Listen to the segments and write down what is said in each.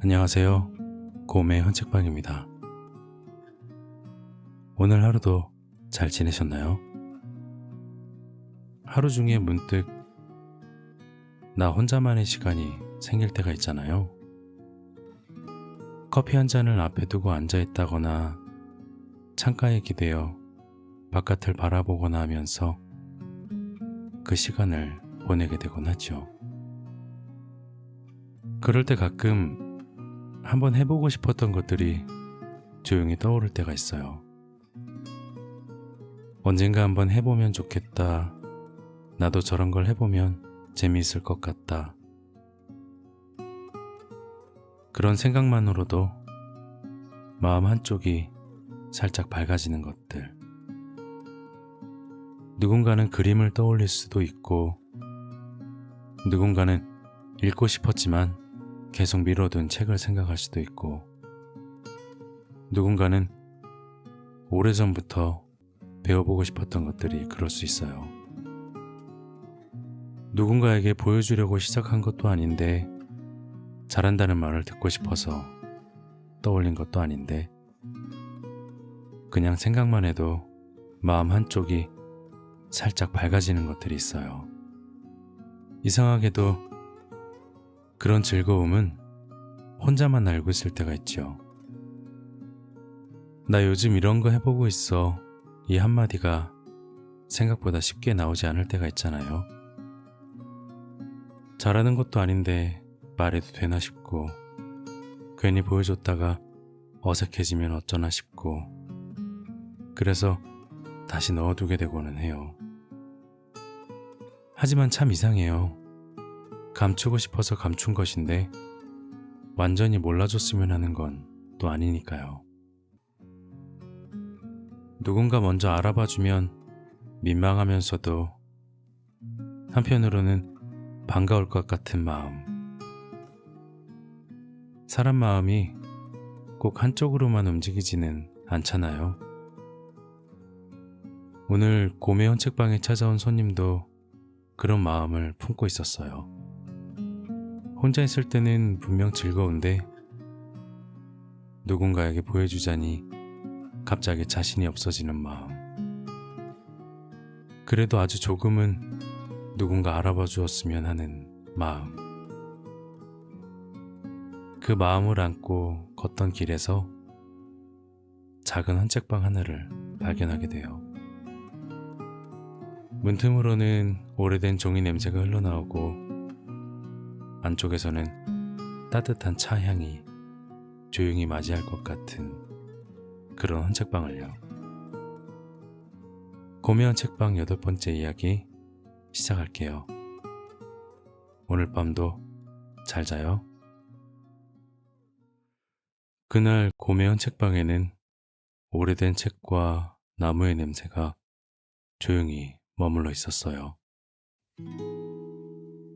안녕하세요. 곰의 헌책방입니다. 오늘 하루도 잘 지내셨나요? 하루 중에 문득 나 혼자만의 시간이 생길 때가 있잖아요. 커피 한 잔을 앞에 두고 앉아 있다거나 창가에 기대어 바깥을 바라보거나 하면서 그 시간을 보내게 되곤 하죠. 그럴 때 가끔 한번 해보고 싶었던 것들이 조용히 떠오를 때가 있어요. 언젠가 한번 해보면 좋겠다. 나도 저런 걸 해보면 재미있을 것 같다. 그런 생각만으로도 마음 한쪽이 살짝 밝아지는 것들. 누군가는 그림을 떠올릴 수도 있고, 누군가는 읽고 싶었지만 계속 미뤄둔 책을 생각할 수도 있고, 누군가는 오래전부터 배워보고 싶었던 것들이 그럴 수 있어요. 누군가에게 보여주려고 시작한 것도 아닌데, 잘한다는 말을 듣고 싶어서 떠올린 것도 아닌데, 그냥 생각만 해도 마음 한쪽이 살짝 밝아지는 것들이 있어요. 이상하게도 그런 즐거움은 혼자만 알고 있을 때가 있죠. 나 요즘 이런 거 해보고 있어. 이 한마디가 생각보다 쉽게 나오지 않을 때가 있잖아요. 잘하는 것도 아닌데 말해도 되나 싶고, 괜히 보여줬다가 어색해지면 어쩌나 싶고, 그래서 다시 넣어두게 되고는 해요. 하지만 참 이상해요. 감추고 싶어서 감춘 것인데 완전히 몰라줬으면 하는 건 또 아니니까요. 누군가 먼저 알아봐주면 민망하면서도 한편으로는 반가울 것 같은 마음. 사람 마음이 꼭 한쪽으로만 움직이지는 않잖아요. 오늘 곰의 헌책방에 찾아온 손님도 그런 마음을 품고 있었어요. 혼자 있을 때는 분명 즐거운데 누군가에게 보여주자니 갑자기 자신이 없어지는 마음. 그래도 아주 조금은 누군가 알아봐 주었으면 하는 마음. 그 마음을 안고 걷던 길에서 작은 헌책방 하나를 발견하게 돼요. 문틈으로는 오래된 종이 냄새가 흘러나오고, 안쪽에서는 따뜻한 차 향이 조용히 맞이할 것 같은 그런 헌책방을요. 곰의 헌책방 8번째 이야기 시작할게요. 오늘 밤도 잘 자요. 그날 곰의 헌책방에는 오래된 책과 나무의 냄새가 조용히 머물러 있었어요.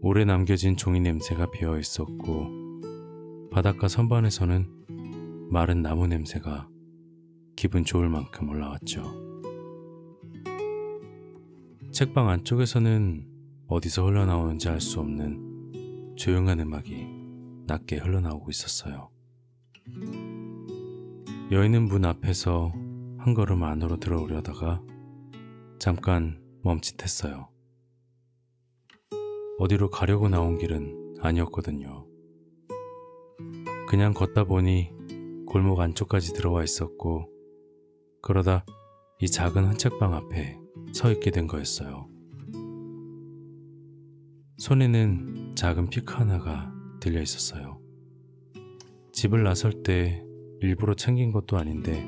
오래 남겨진 종이 냄새가 배어 있었고, 바닷가 선반에서는 마른 나무 냄새가 기분 좋을 만큼 올라왔죠. 책방 안쪽에서는 어디서 흘러나오는지 알 수 없는 조용한 음악이 낮게 흘러나오고 있었어요. 여인은 문 앞에서 한 걸음 안으로 들어오려다가 잠깐 멈칫했어요. 어디로 가려고 나온 길은 아니었거든요. 그냥 걷다 보니 골목 안쪽까지 들어와 있었고, 그러다 이 작은 헌책방 앞에 서 있게 된 거였어요. 손에는 작은 피크 하나가 들려 있었어요. 집을 나설 때 일부러 챙긴 것도 아닌데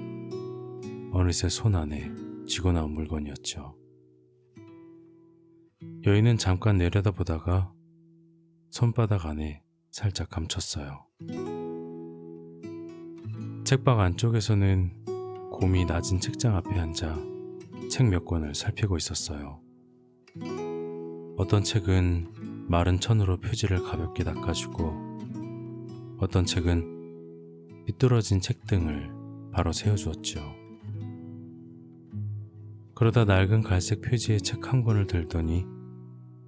어느새 손 안에 쥐고 나온 물건이었죠. 여인은 잠깐 내려다보다가 손바닥 안에 살짝 감췄어요. 책방 안쪽에서는 곰이 낮은 책장 앞에 앉아 책 몇 권을 살피고 있었어요. 어떤 책은 마른 천으로 표지를 가볍게 닦아주고, 어떤 책은 삐뚤어진 책등을 바로 세워주었죠. 그러다 낡은 갈색 표지의 책 한 권을 들더니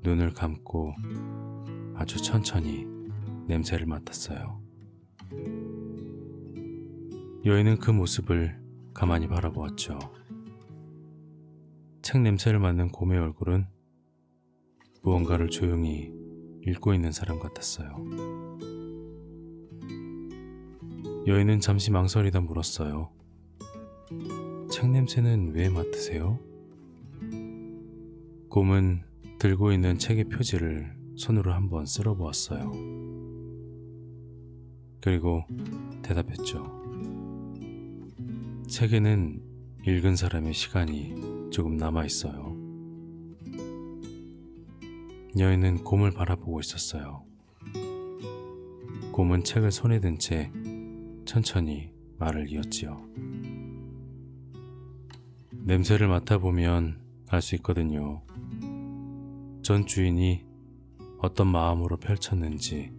눈을 감고 아주 천천히 냄새를 맡았어요. 여인은 그 모습을 가만히 바라보았죠. 책 냄새를 맡는 곰의 얼굴은 무언가를 조용히 읽고 있는 사람 같았어요. 여인은 잠시 망설이다 물었어요. 책 냄새는 왜 맡으세요? 곰은 들고 있는 책의 표지를 손으로 한번 쓸어보았어요. 그리고 대답했죠. 책에는 읽은 사람의 시간이 조금 남아있어요. 여인은 곰을 바라보고 있었어요. 곰은 책을 손에 든 채 천천히 말을 이었지요. 냄새를 맡아보면 알 수 있거든요. 전 주인이 어떤 마음으로 펼쳤는지,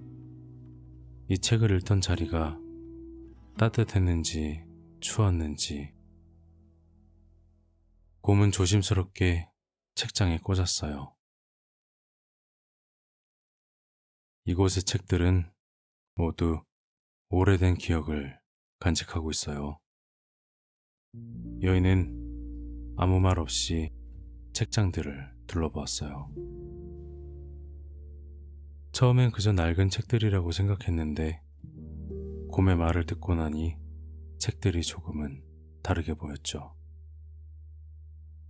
이 책을 읽던 자리가 따뜻했는지 추웠는지. 곰은 조심스럽게 책장에 꽂았어요. 이곳의 책들은 모두 오래된 기억을 간직하고 있어요. 여인은 아무 말 없이 책장들을 둘러보았어요. 처음엔 그저 낡은 책들이라고 생각했는데 곰의 말을 듣고 나니 책들이 조금은 다르게 보였죠.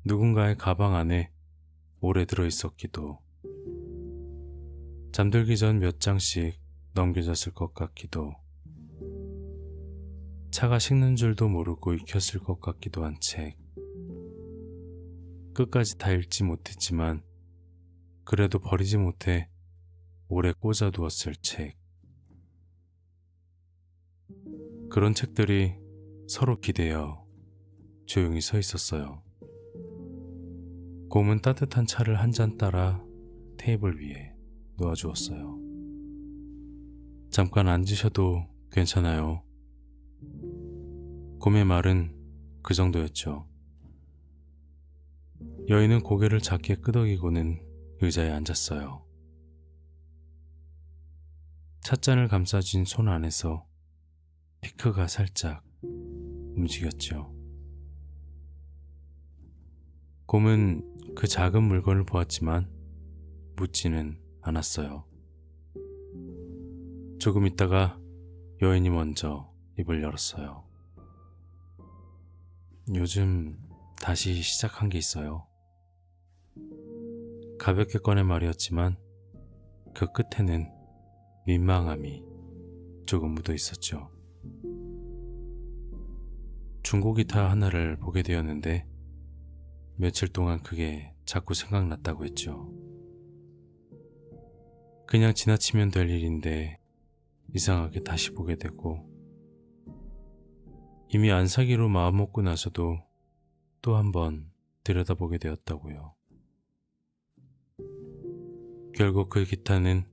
누군가의 가방 안에 오래 들어있었기도, 잠들기 전 몇 장씩 넘겨졌을 것 같기도, 차가 식는 줄도 모르고 익혔을 것 같기도 한 책. 끝까지 다 읽지 못했지만 그래도 버리지 못해 오래 꽂아두었을 책. 그런 책들이 서로 기대어 조용히 서 있었어요. 곰은 따뜻한 차를 한 잔 따라 테이블 위에 놓아주었어요. 잠깐 앉으셔도 괜찮아요. 곰의 말은 그 정도였죠. 여인은 고개를 작게 끄덕이고는 의자에 앉았어요. 찻잔을 감싸진 손 안에서 피크가 살짝 움직였죠. 곰은 그 작은 물건을 보았지만 묻지는 않았어요. 조금 있다가 여인이 먼저 입을 열었어요. 요즘 다시 시작한 게 있어요. 가볍게 꺼낸 말이었지만 그 끝에는 민망함이 조금 묻어 있었죠. 중고 기타 하나를 보게 되었는데 며칠 동안 그게 자꾸 생각났다고 했죠. 그냥 지나치면 될 일인데 이상하게 다시 보게 되고, 이미 안 사기로 마음먹고 나서도 또 한 번 들여다보게 되었다고요. 결국 그 기타는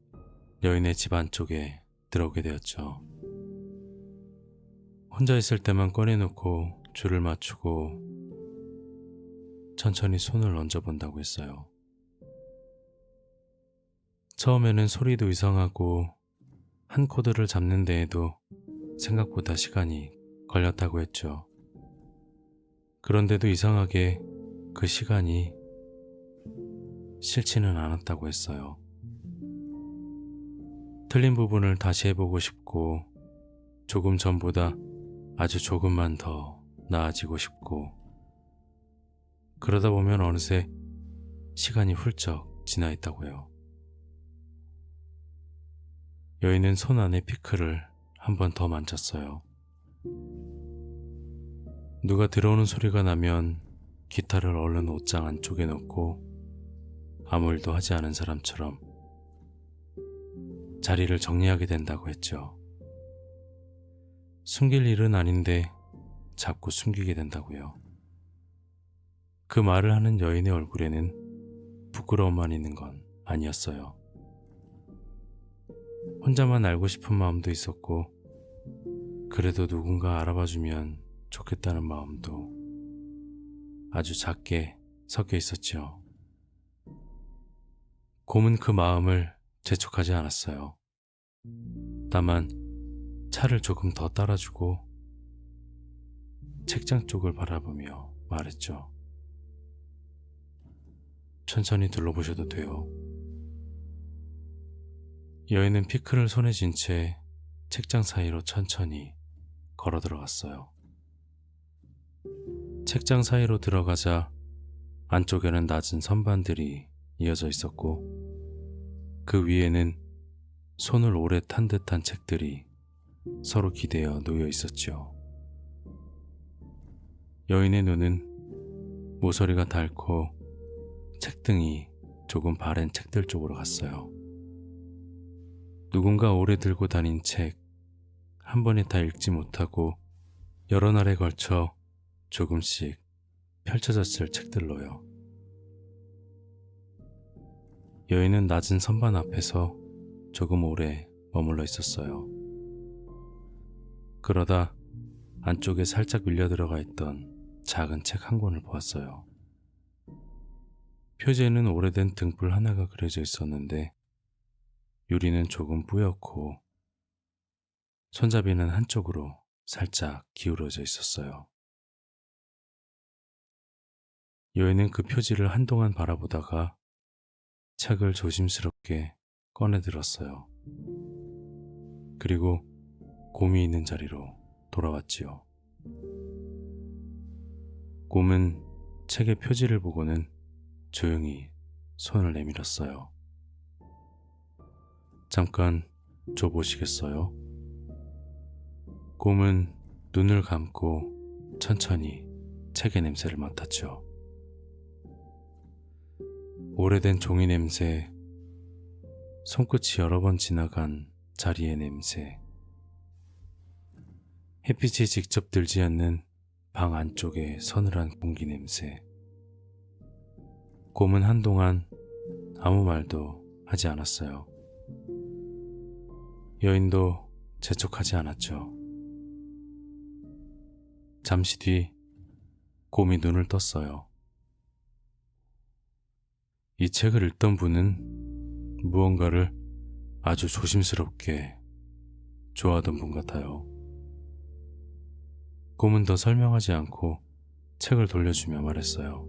여인의 집 안쪽에 들어오게 되었죠. 혼자 있을 때만 꺼내놓고 줄을 맞추고 천천히 손을 얹어본다고 했어요. 처음에는 소리도 이상하고 한 코드를 잡는 데에도 생각보다 시간이 걸렸다고 했죠. 그런데도 이상하게 그 시간이 싫지는 않았다고 했어요. 틀린 부분을 다시 해보고 싶고, 조금 전보다 아주 조금만 더 나아지고 싶고, 그러다 보면 어느새 시간이 훌쩍 지나 있다고요. 여인은 손 안에 피크를 한 번 더 만졌어요. 누가 들어오는 소리가 나면 기타를 얼른 옷장 안쪽에 넣고 아무 일도 하지 않은 사람처럼 자리를 정리하게 된다고 했죠. 숨길 일은 아닌데 자꾸 숨기게 된다고요. 그 말을 하는 여인의 얼굴에는 부끄러움만 있는 건 아니었어요. 혼자만 알고 싶은 마음도 있었고, 그래도 누군가 알아봐주면 좋겠다는 마음도 아주 작게 섞여 있었죠. 곰은 그 마음을 재촉하지 않았어요. 다만 차를 조금 더 따라주고 책장 쪽을 바라보며 말했죠. 천천히 둘러보셔도 돼요. 여인은 피클을 손에 쥔 채 책장 사이로 천천히 걸어 들어갔어요. 책장 사이로 들어가자 안쪽에는 낮은 선반들이 이어져 있었고 그 위에는 손을 오래 탄 듯한 책들이 서로 기대어 놓여 있었죠. 여인의 눈은 모서리가 닳고 책등이 조금 바랜 책들 쪽으로 갔어요. 누군가 오래 들고 다닌 책 한 번에 다 읽지 못하고 여러 날에 걸쳐 조금씩 펼쳐졌을 책들로요. 여인은 낮은 선반 앞에서 조금 오래 머물러 있었어요. 그러다 안쪽에 살짝 밀려 들어가 있던 작은 책 한 권을 보았어요. 표지에는 오래된 등불 하나가 그려져 있었는데 유리는 조금 뿌옇고 손잡이는 한쪽으로 살짝 기울어져 있었어요. 여인은 그 표지를 한동안 바라보다가 책을 조심스럽게 꺼내 들었어요. 그리고 곰이 있는 자리로 돌아왔지요. 곰은 책의 표지를 보고는 조용히 손을 내밀었어요. 잠깐 줘보시겠어요? 곰은 눈을 감고 천천히 책의 냄새를 맡았죠. 오래된 종이 냄새, 손끝이 여러 번 지나간 자리의 냄새, 햇빛이 직접 들지 않는 방 안쪽의 서늘한 공기 냄새. 곰은 한동안 아무 말도 하지 않았어요. 여인도 재촉하지 않았죠. 잠시 뒤 곰이 눈을 떴어요. 이 책을 읽던 분은 무언가를 아주 조심스럽게 좋아하던 분 같아요. 곰은 더 설명하지 않고 책을 돌려주며 말했어요.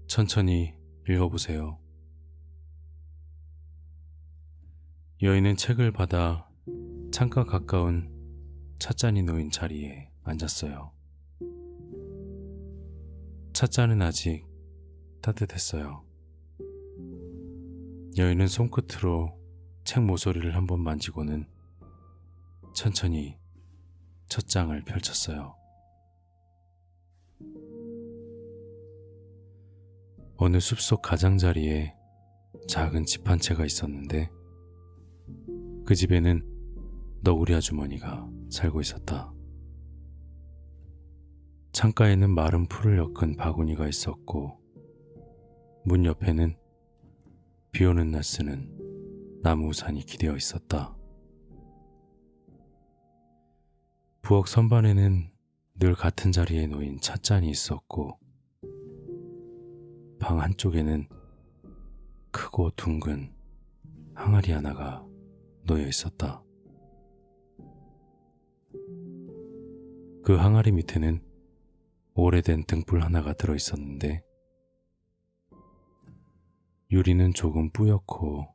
천천히 읽어보세요. 여인은 책을 받아 창가 가까운 찻잔이 놓인 자리에 앉았어요. 찻잔은 아직 따뜻했어요. 여인은 손끝으로 책 모서리를 한번 만지고는 천천히 첫 장을 펼쳤어요. 어느 숲속 가장자리에 작은 집 한 채가 있었는데 그 집에는 너구리 아주머니가 살고 있었다. 창가에는 마른 풀을 엮은 바구니가 있었고 문 옆에는 비 오는 날 쓰는 나무 우산이 기대어 있었다. 부엌 선반에는 늘 같은 자리에 놓인 찻잔이 있었고 방 한쪽에는 크고 둥근 항아리 하나가 놓여 있었다. 그 항아리 밑에는 오래된 등불 하나가 들어 있었는데 유리는 조금 뿌옇고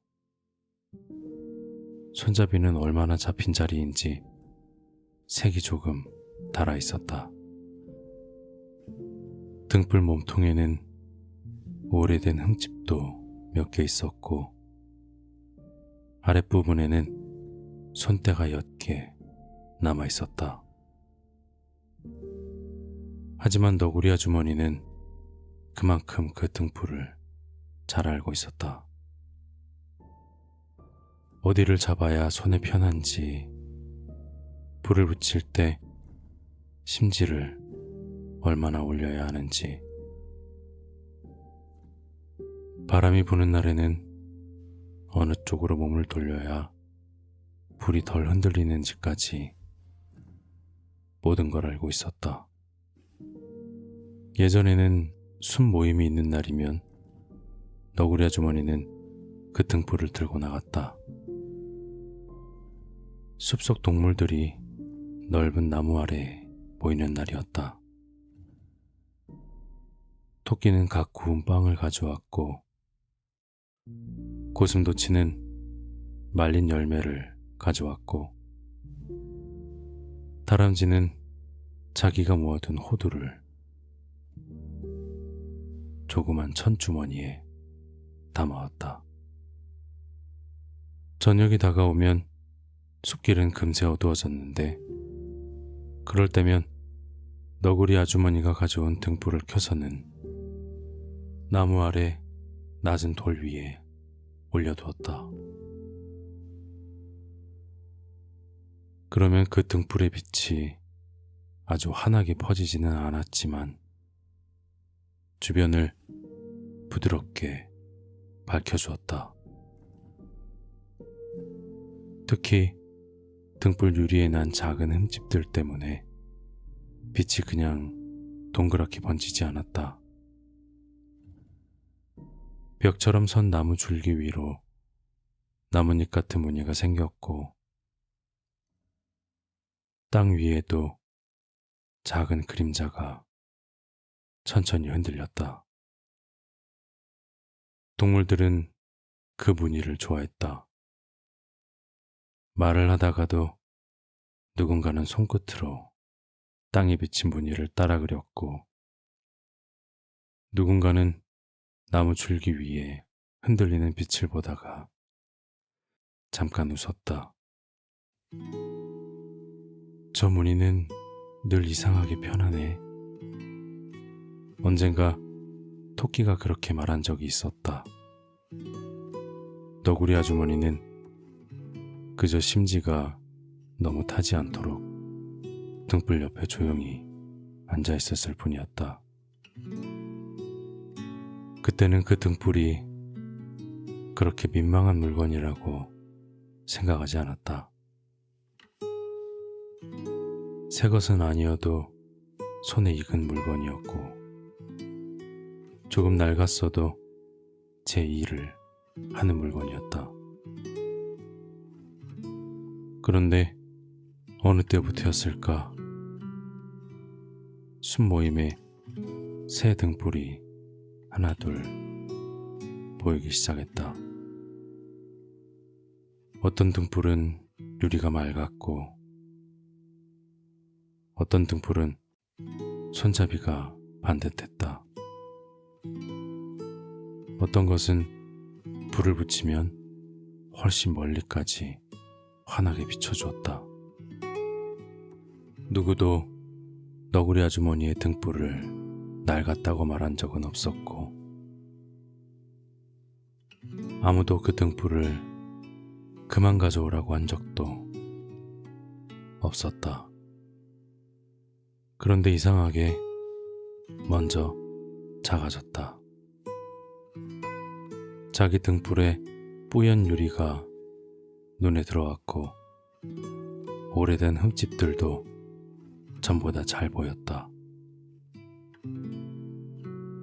손잡이는 얼마나 잡힌 자리인지 색이 조금 달아 있었다. 등불 몸통에는 오래된 흠집도 몇 개 있었고 아랫부분에는 손때가 옅게 남아 있었다. 하지만 너구리 아주머니는 그만큼 그 등불을 잘 알고 있었다. 어디를 잡아야 손에 편한지, 불을 붙일 때 심지를 얼마나 올려야 하는지, 바람이 부는 날에는 어느 쪽으로 몸을 돌려야 불이 덜 흔들리는지까지 모든 걸 알고 있었다. 예전에는 숲 모임이 있는 날이면 너구리 아주머니는 그 등불을 들고 나갔다. 숲속 동물들이 넓은 나무 아래 모이는 날이었다. 토끼는 각 구운 빵을 가져왔고 고슴도치는 말린 열매를 가져왔고 다람쥐는 자기가 모아둔 호두를 조그만 천주머니에 담아왔다. 저녁이 다가오면 숲길은 금세 어두워졌는데 그럴 때면 너구리 아주머니가 가져온 등불을 켜서는 나무 아래 낮은 돌 위에 올려두었다. 그러면 그 등불의 빛이 아주 환하게 퍼지지는 않았지만 주변을 부드럽게 밝혀주었다. 특히 등불 유리에 난 작은 흠집들 때문에 빛이 그냥 동그랗게 번지지 않았다. 벽처럼 선 나무 줄기 위로 나뭇잎 같은 무늬가 생겼고 땅 위에도 작은 그림자가 천천히 흔들렸다. 동물들은 그 무늬를 좋아했다. 말을 하다가도 누군가는 손끝으로 땅에 비친 무늬를 따라 그렸고 누군가는 나무 줄기 위에 흔들리는 빛을 보다가 잠깐 웃었다. 저 무늬는 늘 이상하게 편하네. 언젠가 토끼가 그렇게 말한 적이 있었다. 너구리 아주머니는 그저 심지가 너무 타지 않도록 등불 옆에 조용히 앉아 있었을 뿐이었다. 그때는 그 등불이 그렇게 민망한 물건이라고 생각하지 않았다. 새 것은 아니어도 손에 익은 물건이었고 조금 낡았어도 제 일을 하는 물건이었다. 그런데 어느 때부터였을까 숲 모임에 새 등불이 하나둘 보이기 시작했다. 어떤 등불은 유리가 맑았고 어떤 등불은 손잡이가 반듯했다. 어떤 것은 불을 붙이면 훨씬 멀리까지 환하게 비춰주었다. 누구도 너구리 아주머니의 등불을 낡았다고 말한 적은 없었고 아무도 그 등불을 그만 가져오라고 한 적도 없었다. 그런데 이상하게 먼저 작아졌다. 자기 등불에 뿌연 유리가 눈에 들어왔고 오래된 흠집들도 전보다 잘 보였다.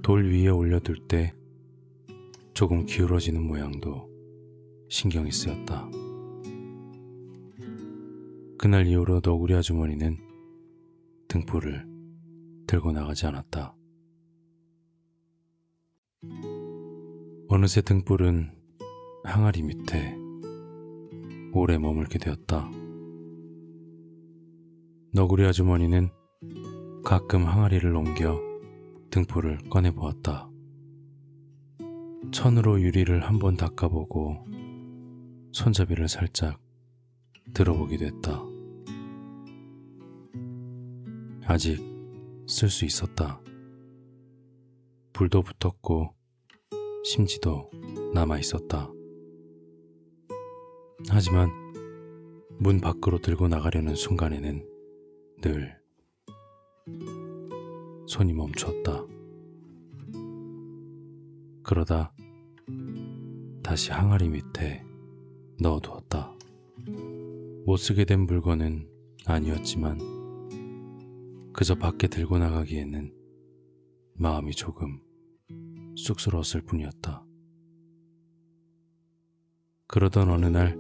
돌 위에 올려둘 때 조금 기울어지는 모양도 신경이 쓰였다. 그날 이후로 너구리 아주머니는 등불을 들고 나가지 않았다. 어느새 등불은 항아리 밑에 오래 머물게 되었다. 너구리 아주머니는 가끔 항아리를 옮겨 등불을 꺼내보았다. 천으로 유리를 한번 닦아보고 손잡이를 살짝 들어보기도 했다. 아직 쓸 수 있었다. 불도 붙었고 심지도 남아있었다. 하지만 문 밖으로 들고 나가려는 순간에는 늘 손이 멈췄다. 그러다 다시 항아리 밑에 넣어두었다. 못쓰게 된 물건은 아니었지만 그저 밖에 들고 나가기에는 마음이 조금 쑥스러웠을 뿐이었다. 그러던 어느 날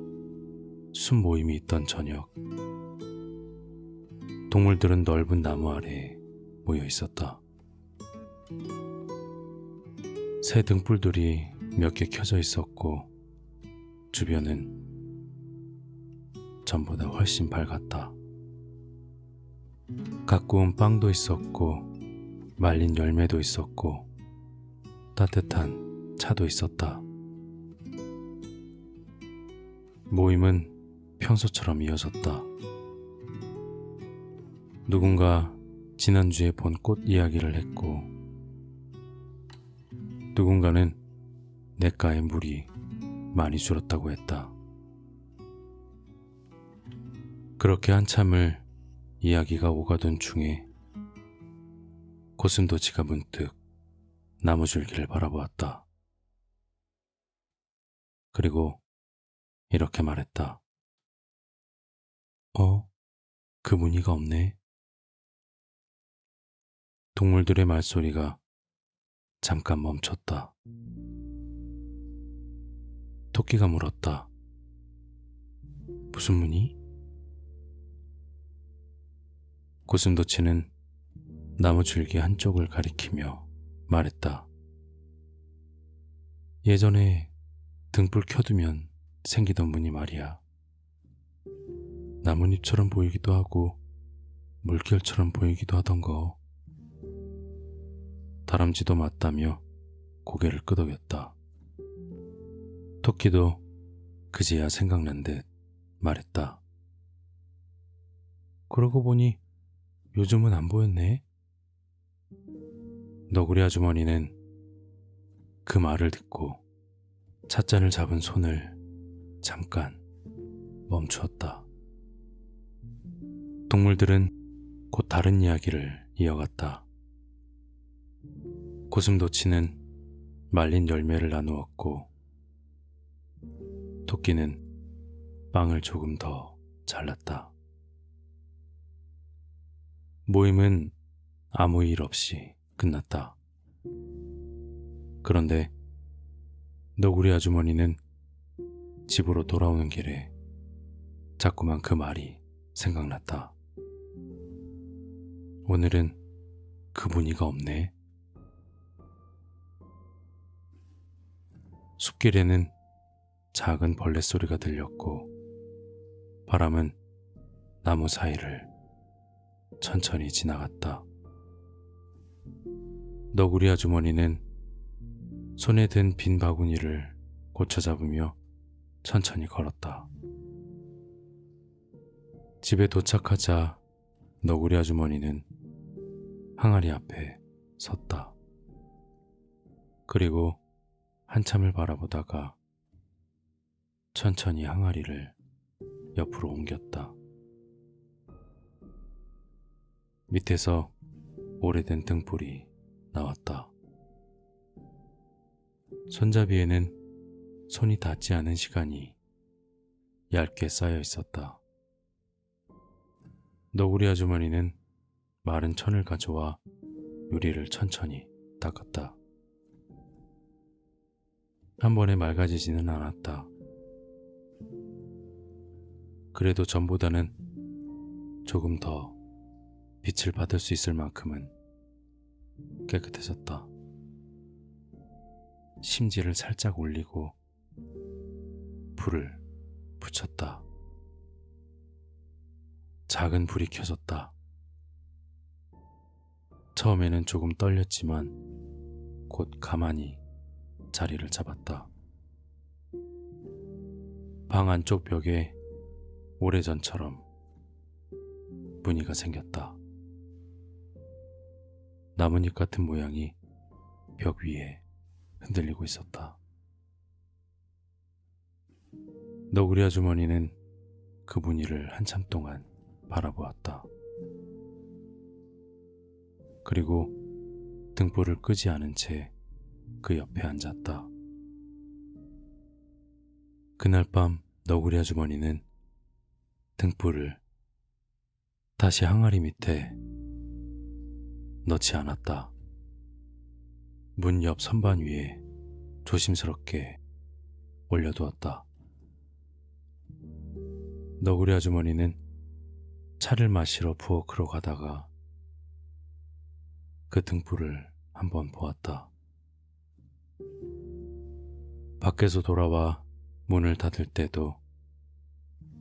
순 모임이 있던 저녁, 동물들은 넓은 나무 아래에 모여 있었다. 새 등불들이 몇 개 켜져 있었고 주변은 전보다 훨씬 밝았다. 갓 구운 빵도 있었고 말린 열매도 있었고 따뜻한 차도 있었다. 모임은 평소처럼 이어졌다. 누군가 지난주에 본 꽃 이야기를 했고 누군가는 냇가의 물이 많이 줄었다고 했다. 그렇게 한참을 이야기가 오가던 중에 고슴도치가 문득 나무줄기를 바라보았다. 그리고 이렇게 말했다. 그 무늬가 없네. 동물들의 말소리가 잠깐 멈췄다. 토끼가 물었다. 무슨 무늬? 고슴도치는 나무 줄기 한쪽을 가리키며 말했다. 예전에 등불 켜두면 생기던 무늬 말이야. 나뭇잎처럼 보이기도 하고 물결처럼 보이기도 하던 거. 다람쥐도 맞다며 고개를 끄덕였다. 토끼도 그제야 생각난 듯 말했다. 그러고 보니 요즘은 안 보였네. 너구리 아주머니는 그 말을 듣고 찻잔을 잡은 손을 잠깐 멈추었다. 동물들은 곧 다른 이야기를 이어갔다. 고슴도치는 말린 열매를 나누었고 토끼는 빵을 조금 더 잘랐다. 모임은 아무 일 없이 끝났다. 그런데 너구리 아주머니는 집으로 돌아오는 길에 자꾸만 그 말이 생각났다. 오늘은 그 무늬가 없네. 숲길에는 작은 벌레 소리가 들렸고 바람은 나무 사이를 천천히 지나갔다. 너구리 아주머니는 손에 든 빈 바구니를 고쳐 잡으며 천천히 걸었다. 집에 도착하자 너구리 아주머니는 항아리 앞에 섰다. 그리고 한참을 바라보다가 천천히 항아리를 옆으로 옮겼다. 밑에서 오래된 등불이 나왔다. 손잡이에는 손이 닿지 않은 시간이 얇게 쌓여 있었다. 너구리 아주머니는 마른 천을 가져와 유리를 천천히 닦았다. 한 번에 맑아지지는 않았다. 그래도 전보다는 조금 더 빛을 받을 수 있을 만큼은 깨끗해졌다. 심지를 살짝 올리고 불을 붙였다. 작은 불이 켜졌다. 처음에는 조금 떨렸지만 곧 가만히 자리를 잡았다. 방 안쪽 벽에 오래전처럼 무늬가 생겼다. 나뭇잎 같은 모양이 벽 위에 흔들리고 있었다. 너구리 아주머니는 그 무늬를 한참 동안 바라보았다. 그리고 등불을 끄지 않은 채 그 옆에 앉았다. 그날 밤 너구리 아주머니는 등불을 다시 항아리 밑에 넣지 않았다. 문 옆 선반 위에 조심스럽게 올려두었다. 너구리 아주머니는 차를 마시러 부엌으로 가다가 그 등불을 한번 보았다. 밖에서 돌아와 문을 닫을 때도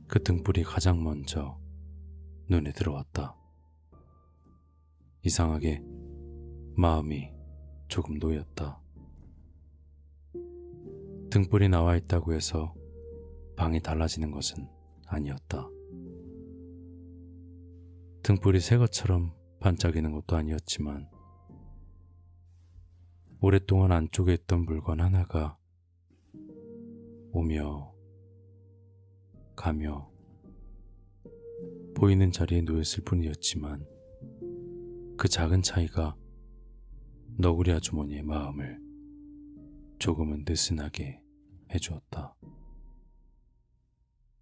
그 등불이 가장 먼저 눈에 들어왔다. 이상하게 마음이 조금 놓였다. 등불이 나와 있다고 해서 방이 달라지는 것은 아니었다. 등불이 새 것처럼 반짝이는 것도 아니었지만 오랫동안 안쪽에 있던 물건 하나가 오며 가며 보이는 자리에 놓였을 뿐이었지만 그 작은 차이가 너구리 아주머니의 마음을 조금은 느슨하게 해주었다.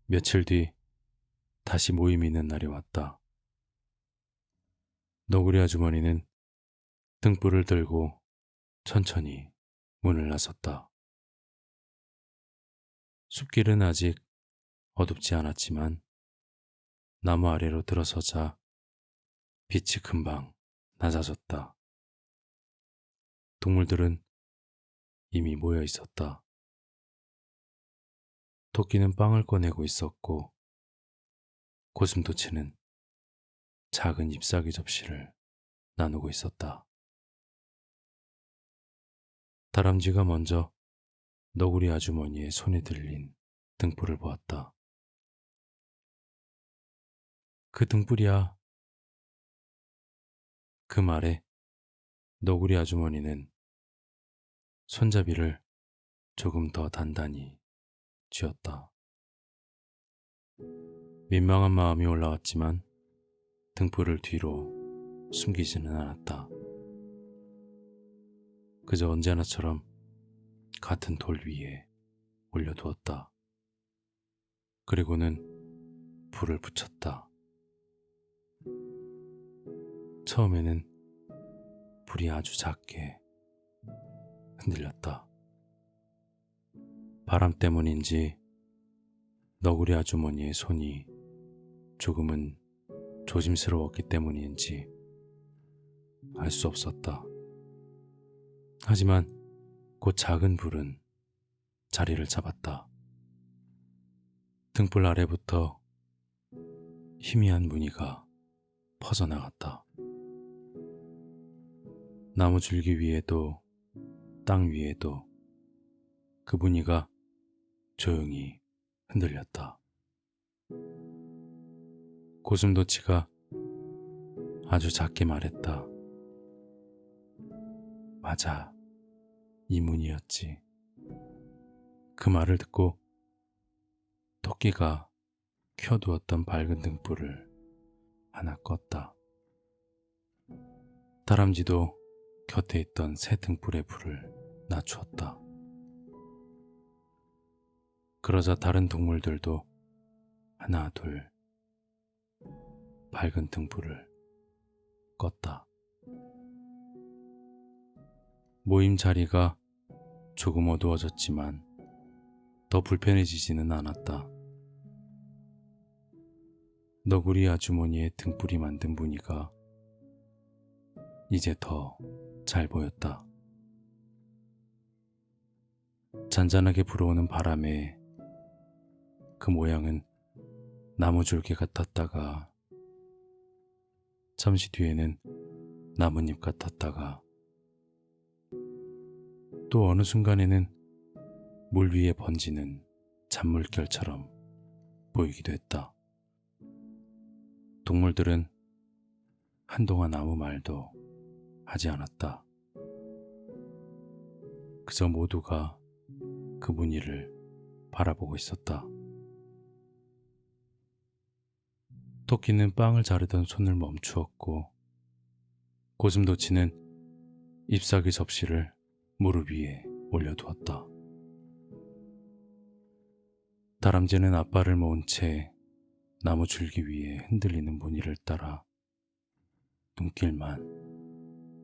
며칠 뒤 다시 모임이 있는 날이 왔다. 너구리 아주머니는 등불을 들고 천천히 문을 나섰다. 숲길은 아직 어둡지 않았지만 나무 아래로 들어서자 빛이 금방 낮아졌다. 동물들은 이미 모여 있었다. 토끼는 빵을 꺼내고 있었고 고슴도치는 작은 잎사귀 접시를 나누고 있었다. 다람쥐가 먼저 너구리 아주머니의 손에 들린 등불을 보았다. 그 등불이야. 그 말에 너구리 아주머니는 손잡이를 조금 더 단단히 쥐었다. 민망한 마음이 올라왔지만 등불을 뒤로 숨기지는 않았다. 그저 언제나처럼 같은 돌 위에 올려두었다. 그리고는 불을 붙였다. 처음에는 불이 아주 작게 흔들렸다. 바람 때문인지 너구리 아주머니의 손이 조금은 조심스러웠기 때문인지 알 수 없었다. 하지만 곧 작은 불은 자리를 잡았다. 등불 아래부터 희미한 무늬가 퍼져나갔다. 나무 줄기 위에도 땅 위에도 그 무늬가 조용히 흔들렸다. 고슴도치가 아주 작게 말했다. 맞아, 이 무늬였지. 그 말을 듣고 토끼가 켜두었던 밝은 등불을 하나 껐다. 다람쥐도 곁에 있던 새 등불의 불을 낮추었다. 그러자 다른 동물들도 하나 둘 밝은 등불을 껐다. 모임 자리가 조금 어두워졌지만 더 불편해지지는 않았다. 너구리 아주머니의 등불이 만든 무늬가 이제 더 잘 보였다. 잔잔하게 불어오는 바람에 그 모양은 나무줄기 같았다가 잠시 뒤에는 나뭇잎 같았다가 또 어느 순간에는 물 위에 번지는 잔물결처럼 보이기도 했다. 동물들은 한동안 아무 말도 하지 않았다. 그저 모두가 그 무늬를 바라보고 있었다. 토끼는 빵을 자르던 손을 멈추었고 고슴도치는 잎사귀 접시를 무릎 위에 올려두었다. 다람쥐는 앞발을 모은 채 나무 줄기 위에 흔들리는 무늬를 따라 눈길만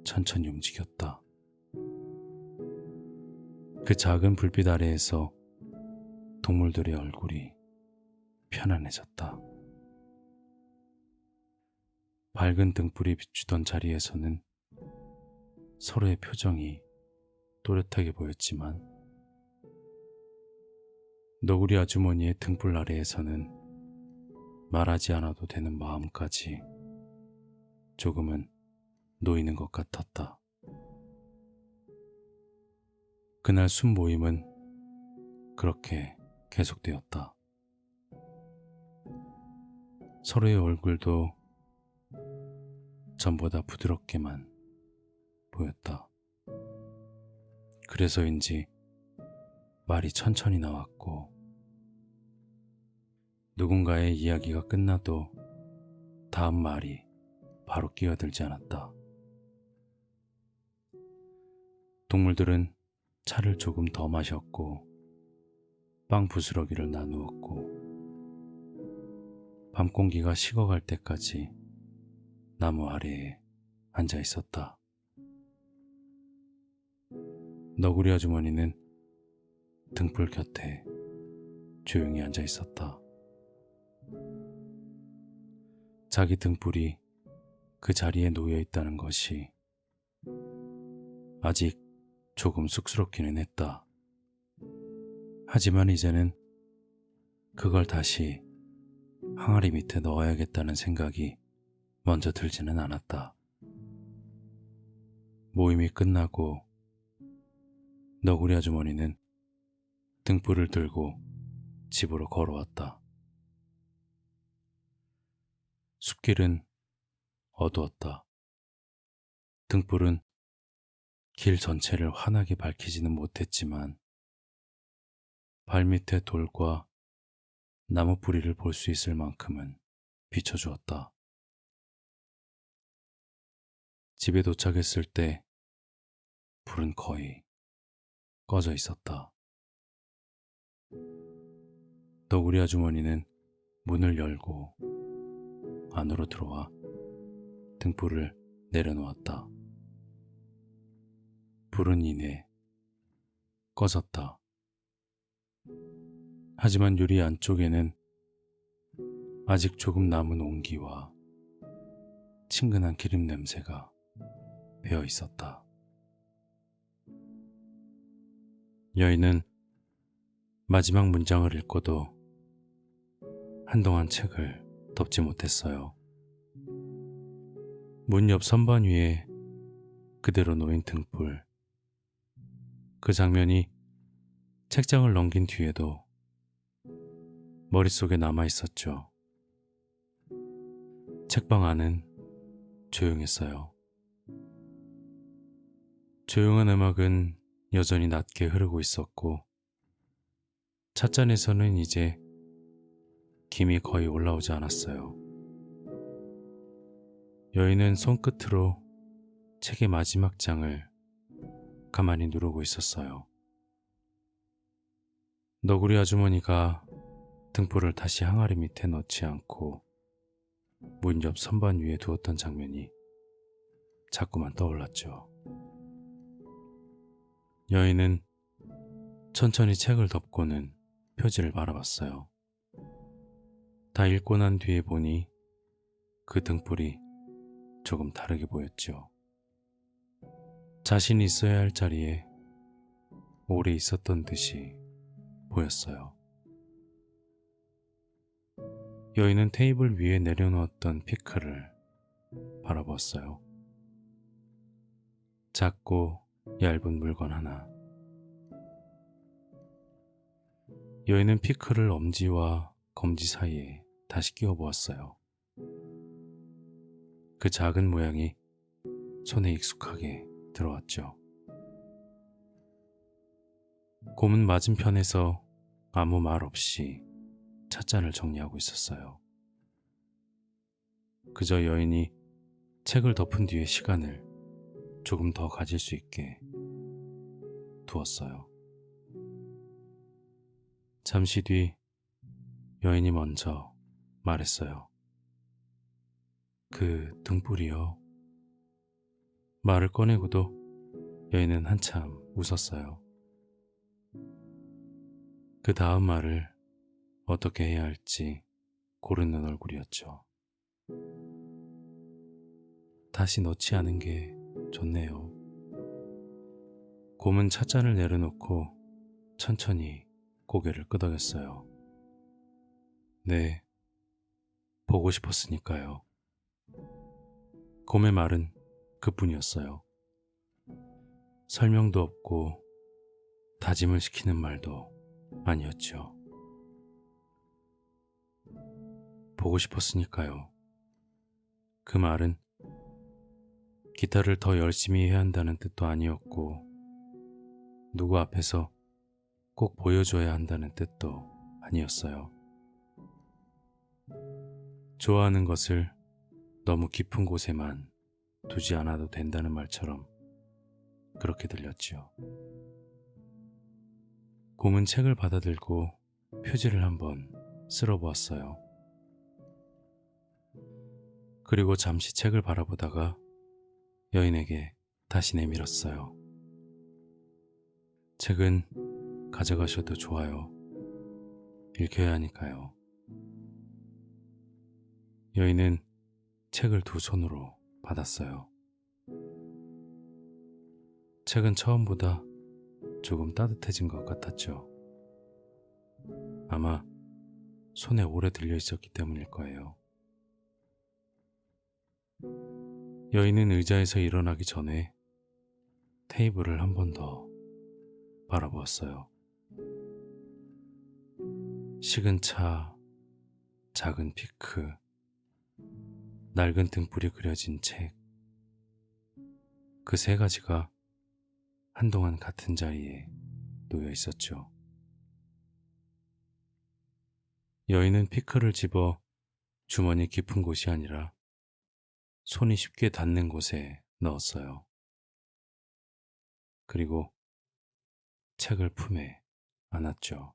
천천히 움직였다. 그 작은 불빛 아래에서 동물들의 얼굴이 편안해졌다. 밝은 등불이 비추던 자리에서는 서로의 표정이 또렷하게 보였지만 너구리 아주머니의 등불 아래에서는 말하지 않아도 되는 마음까지 조금은 놓이는 것 같았다. 그날 순 모임은 그렇게 계속되었다. 서로의 얼굴도 전보다 부드럽게만 보였다. 그래서인지 말이 천천히 나왔고 누군가의 이야기가 끝나도 다음 말이 바로 끼어들지 않았다. 동물들은 차를 조금 더 마셨고 빵 부스러기를 나누었고 밤 공기가 식어갈 때까지 나무 아래에 앉아 있었다. 너구리 아주머니는 등불 곁에 조용히 앉아 있었다. 자기 등불이 그 자리에 놓여 있다는 것이 아직 조금 쑥스럽기는 했다. 하지만 이제는 그걸 다시 항아리 밑에 넣어야겠다는 생각이 먼저 들지는 않았다. 모임이 끝나고 너구리 아주머니는 등불을 들고 집으로 걸어왔다. 숲길은 어두웠다. 등불은 길 전체를 환하게 밝히지는 못했지만 발밑의 돌과 나무 뿌리를 볼 수 있을 만큼은 비춰주었다. 집에 도착했을 때 불은 거의 꺼져 있었다. 너구리 아주머니는 문을 열고 안으로 들어와 등불을 내려놓았다. 불은 이내 꺼졌다. 하지만 유리 안쪽에는 아직 조금 남은 온기와 친근한 기름 냄새가 배어 있었다. 여인은 마지막 문장을 읽고도 한동안 책을 덮지 못했어요. 문 옆 선반 위에 그대로 놓인 등불. 그 장면이 책장을 넘긴 뒤에도 머릿속에 남아 있었죠. 책방 안은 조용했어요. 조용한 음악은 여전히 낮게 흐르고 있었고 찻잔에서는 이제 김이 거의 올라오지 않았어요. 여인은 손끝으로 책의 마지막 장을 가만히 누르고 있었어요. 너구리 아주머니가 등불을 다시 항아리 밑에 넣지 않고 문 옆 선반 위에 두었던 장면이 자꾸만 떠올랐죠. 여인은 천천히 책을 덮고는 표지를 바라봤어요. 다 읽고 난 뒤에 보니 그 등불이 조금 다르게 보였죠. 자신이 있어야 할 자리에 오래 있었던 듯이 보였어요. 여인은 테이블 위에 내려놓았던 피클을 바라보았어요. 작고 얇은 물건 하나. 여인은 피클을 엄지와 검지 사이에 다시 끼워 보았어요. 그 작은 모양이 손에 익숙하게 들어왔죠. 곰은 맞은편에서 아무 말 없이 찻잔을 정리하고 있었어요. 그저 여인이 책을 덮은 뒤의 시간을 조금 더 가질 수 있게 두었어요. 잠시 뒤 여인이 먼저 말했어요. 그 등불이요. 말을 꺼내고도 여인은 한참 웃었어요. 그 다음 말을 어떻게 해야 할지 고르는 얼굴이었죠. 다시 넣지 않은 게 좋네요. 곰은 찻잔을 내려놓고 천천히 고개를 끄덕였어요. 네, 보고 싶었으니까요. 곰의 말은 그뿐이었어요. 설명도 없고 다짐을 시키는 말도 아니었죠. 보고 싶었으니까요. 그 말은 기타를 더 열심히 해야 한다는 뜻도 아니었고, 누구 앞에서 꼭 보여줘야 한다는 뜻도 아니었어요. 좋아하는 것을 너무 깊은 곳에만 두지 않아도 된다는 말처럼 그렇게 들렸지요. 곰은 책을 받아들고 표지를 한번 쓸어보았어요. 그리고 잠시 책을 바라보다가 여인에게 다시 내밀었어요. 책은 가져가셔도 좋아요. 읽혀야 하니까요. 여인은 책을 두 손으로 받았어요. 책은 처음보다 조금 따뜻해진 것 같았죠. 아마 손에 오래 들려 있었기 때문일 거예요. 여인은 의자에서 일어나기 전에 테이블을 한 번 더 바라보았어요. 식은 차, 작은 피크, 낡은 등불이 그려진 책. 그 세 가지가 한동안 같은 자리에 놓여 있었죠. 여인은 피크를 집어 주머니 깊은 곳이 아니라 손이 쉽게 닿는 곳에 넣었어요. 그리고 책을 품에 안았죠.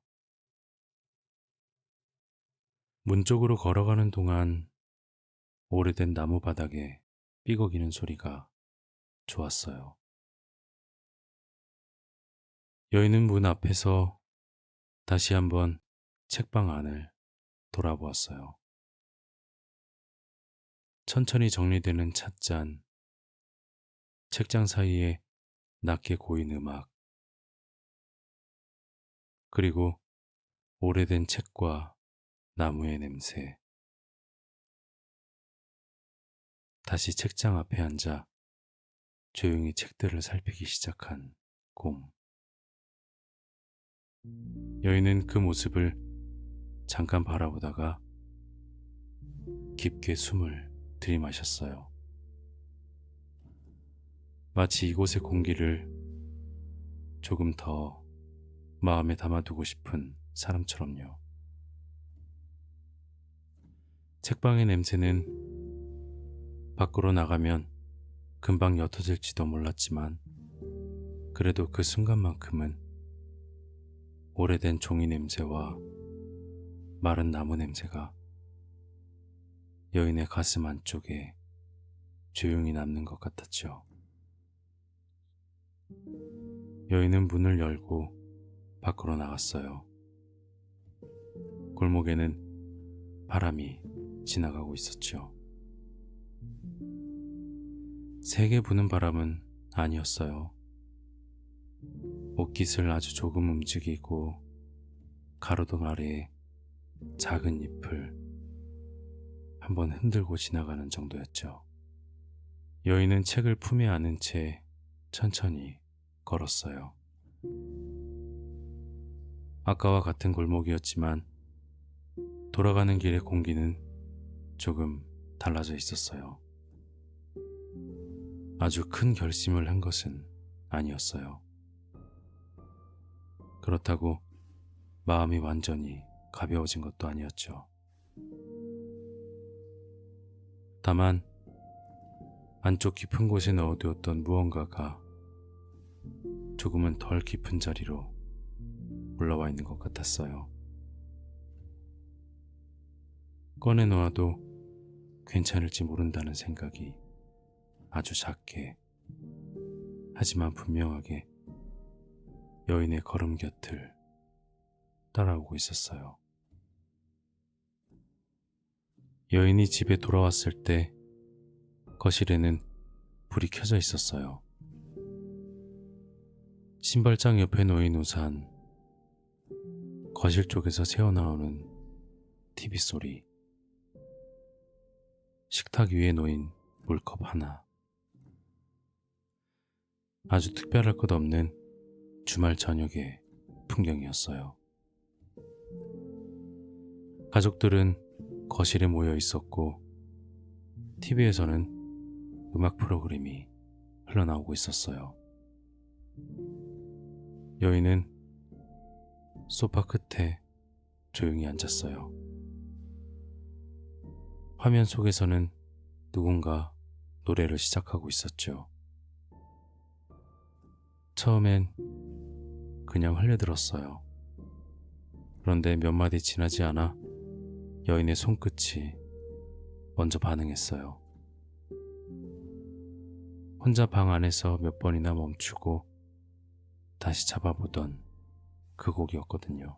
문 쪽으로 걸어가는 동안 오래된 나무 바닥에 삐걱이는 소리가 좋았어요. 여인은 문 앞에서 다시 한번 책방 안을 돌아보았어요. 천천히 정리되는 찻잔, 책장 사이에 낮게 고인 음악, 그리고 오래된 책과 나무의 냄새. 다시 책장 앞에 앉아 조용히 책들을 살피기 시작한 곰. 여인은 그 모습을 잠깐 바라보다가 깊게 숨을 들이마셨어요. 마치 이곳의 공기를 조금 더 마음에 담아두고 싶은 사람처럼요. 책방의 냄새는 밖으로 나가면 금방 옅어질지도 몰랐지만 그래도 그 순간만큼은 오래된 종이 냄새와 마른 나무 냄새가 여인의 가슴 안쪽에 조용히 남는 것 같았죠. 여인은 문을 열고 밖으로 나갔어요. 골목에는 바람이 지나가고 있었죠. 세게 부는 바람은 아니었어요. 옷깃을 아주 조금 움직이고 가로등 아래에 작은 잎을 한번 흔들고 지나가는 정도였죠. 여인은 책을 품에 안은 채 천천히 걸었어요. 아까와 같은 골목이었지만 돌아가는 길의 공기는 조금 달라져 있었어요. 아주 큰 결심을 한 것은 아니었어요. 그렇다고 마음이 완전히 가벼워진 것도 아니었죠. 다만 안쪽 깊은 곳에 넣어두었던 무언가가 조금은 덜 깊은 자리로 올라와 있는 것 같았어요. 꺼내놓아도 괜찮을지 모른다는 생각이 아주 작게, 하지만 분명하게 여인의 걸음 곁을 따라오고 있었어요. 여인이 집에 돌아왔을 때 거실에는 불이 켜져 있었어요. 신발장 옆에 놓인 우산, 거실 쪽에서 새어나오는 TV 소리, 식탁 위에 놓인 물컵 하나. 아주 특별할 것 없는 주말 저녁의 풍경이었어요. 가족들은 거실에 모여 있었고 TV에서는 음악 프로그램이 흘러나오고 있었어요. 여인은 소파 끝에 조용히 앉았어요. 화면 속에서는 누군가 노래를 시작하고 있었죠. 처음엔 그냥 흘려들었어요. 그런데 몇 마디 지나지 않아 여인의 손끝이 먼저 반응했어요. 혼자 방 안에서 몇 번이나 멈추고 다시 잡아보던 그 곡이었거든요.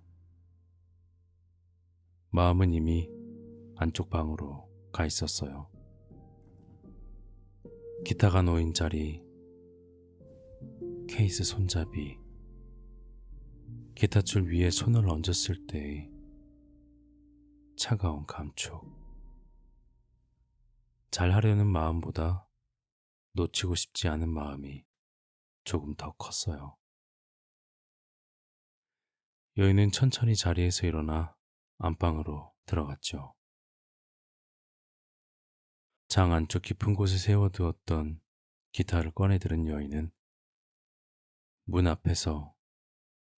마음은 이미 안쪽 방으로 가 있었어요. 기타가 놓인 자리, 케이스 손잡이, 기타줄 위에 손을 얹었을 때의 차가운 감촉. 잘하려는 마음보다 놓치고 싶지 않은 마음이 조금 더 컸어요. 여인은 천천히 자리에서 일어나 안방으로 들어갔죠. 장 안쪽 깊은 곳에 세워두었던 기타를 꺼내들은 여인은 문 앞에서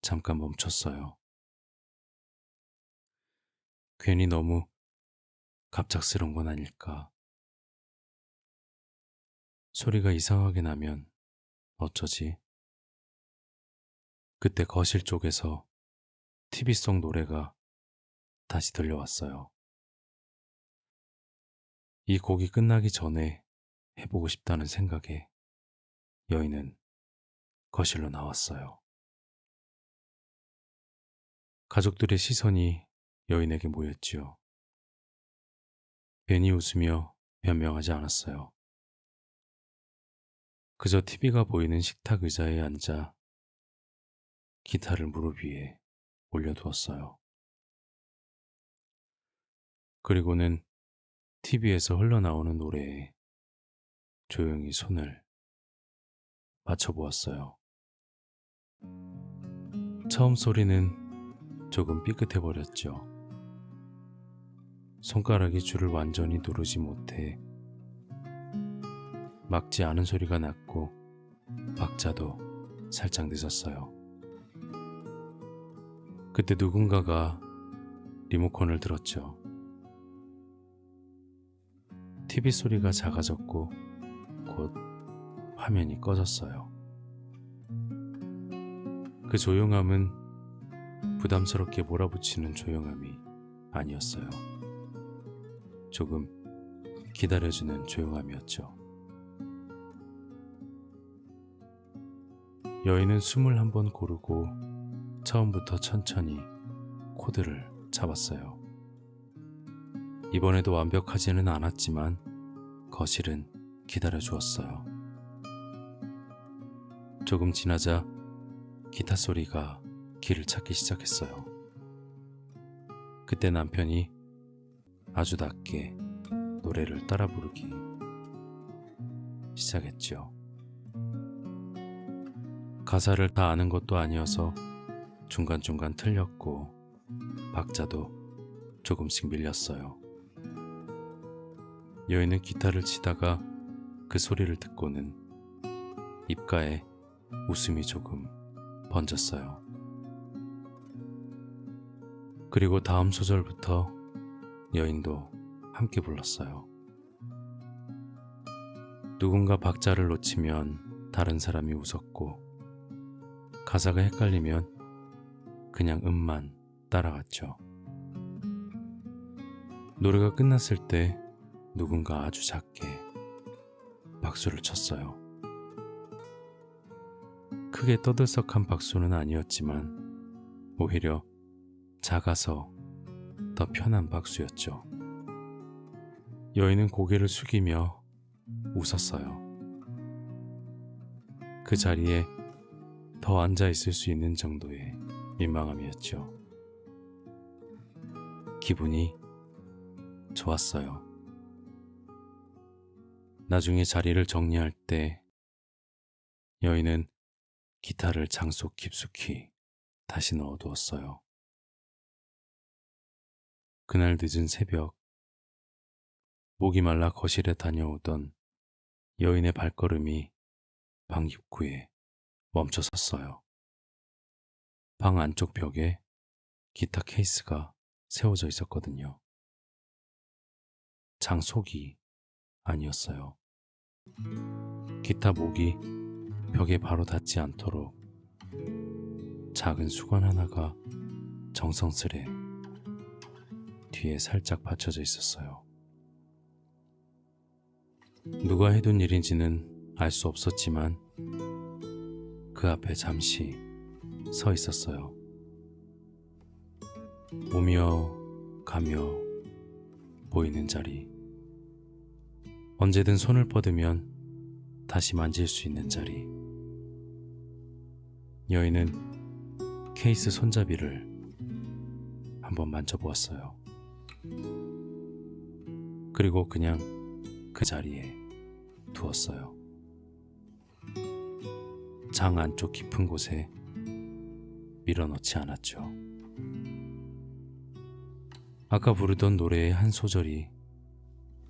잠깐 멈췄어요. 괜히 너무 갑작스러운 건 아닐까. 소리가 이상하게 나면 어쩌지? 그때 거실 쪽에서 TV 속 노래가 다시 들려왔어요. 이 곡이 끝나기 전에 해보고 싶다는 생각에 여인은 거실로 나왔어요. 가족들의 시선이 여인에게 모였지요. 괜히 웃으며 변명하지 않았어요. 그저 TV가 보이는 식탁 의자에 앉아 기타를 무릎 위에 올려두었어요. 그리고는 TV에서 흘러나오는 노래에 조용히 손을 맞춰보았어요. 처음 소리는 조금 삐끗해버렸죠. 손가락이 줄을 완전히 누르지 못해 막지 않은 소리가 났고 박자도 살짝 늦었어요. 그때 누군가가 리모컨을 들었죠. TV 소리가 작아졌고 곧 화면이 꺼졌어요. 그 조용함은 부담스럽게 몰아붙이는 조용함이 아니었어요. 조금 기다려주는 조용함이었죠. 여인은 숨을 한번 고르고 처음부터 천천히 코드를 잡았어요. 이번에도 완벽하지는 않았지만 거실은 기다려주었어요. 조금 지나자 기타 소리가 길을 찾기 시작했어요. 그때 남편이 아주 낮게 노래를 따라 부르기 시작했죠. 가사를 다 아는 것도 아니어서 중간중간 틀렸고 박자도 조금씩 밀렸어요. 여인은 기타를 치다가 그 소리를 듣고는 입가에 웃음이 조금 번졌어요. 그리고 다음 소절부터 여인도 함께 불렀어요. 누군가 박자를 놓치면 다른 사람이 웃었고 가사가 헷갈리면 그냥 음만 따라갔죠. 노래가 끝났을 때 누군가 아주 작게 박수를 쳤어요. 크게 떠들썩한 박수는 아니었지만 오히려 작아서 더 편한 박수였죠. 여인은 고개를 숙이며 웃었어요. 그 자리에 더 앉아 있을 수 있는 정도의 민망함이었죠. 기분이 좋았어요. 나중에 자리를 정리할 때 여인은 기타를 장속 깊숙이 다시 넣어두었어요. 그날 늦은 새벽, 목이 말라 거실에 다녀오던 여인의 발걸음이 방 입구에 멈춰 섰어요. 방 안쪽 벽에 기타 케이스가 세워져 있었거든요. 장속이 아니었어요. 기타 목이 벽에 바로 닿지 않도록 작은 수건 하나가 정성스레 뒤에 살짝 받쳐져 있었어요. 누가 해둔 일인지는 알 수 없었지만 그 앞에 잠시 서 있었어요. 오며 가며 보이는 자리, 언제든 손을 뻗으면 다시 만질 수 있는 자리. 여인은 케이스 손잡이를 한번 만져보았어요. 그리고 그냥 그 자리에 두었어요. 장 안쪽 깊은 곳에 밀어넣지 않았죠. 아까 부르던 노래의 한 소절이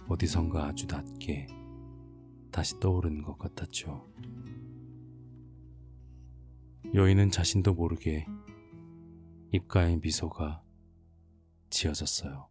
어디선가 아주 낮게 다시 떠오르는 것 같았죠. 여인은 자신도 모르게 입가에 미소가 지어졌어요.